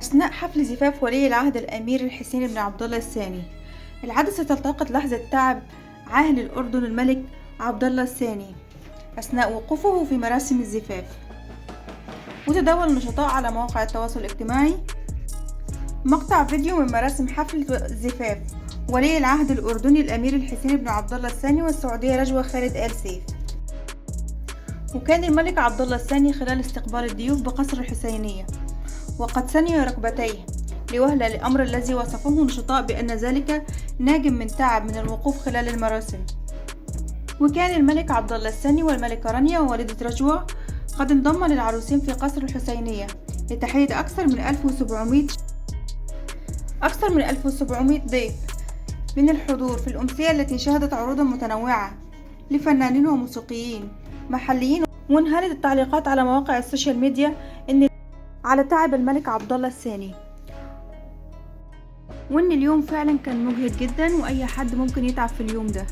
أثناء حفل زفاف ولي العهد الأمير الحسين بن عبد الله الثاني، العدسة تلتقط لحظة تعب عاهل الأردن الملك عبد الله الثاني أثناء وقوفه في مراسم الزفاف. وتداول النشطاء على مواقع التواصل الاجتماعي مقطع فيديو من مراسم حفل زفاف ولي العهد الأردني الأمير الحسين بن عبد الله الثاني والسعودية رجوة خالد آل سيف. وكان الملك عبد الله الثاني خلال استقبال الضيوف بقصر الحسينية وقد ثني ركبتيه لوهلة الأمر الذي وصفه النشطاء بأن ذلك ناجم من تعب من الوقوف خلال المراسم. وكان الملك عبد الله الثاني والملكة رانيا ووالدة رجوة قد انضم للعروسين في قصر الحسينية لتحية أكثر من 1700 ضيف من الحضور في الأمسية التي شهدت عروضا متنوعة لفنانين وموسيقيين محليين. وانهالت التعليقات على مواقع السوشيال ميديا على تعب الملك عبد الله الثاني، وان اليوم فعلا كان مجهد جدا واي حد ممكن يتعب في اليوم ده.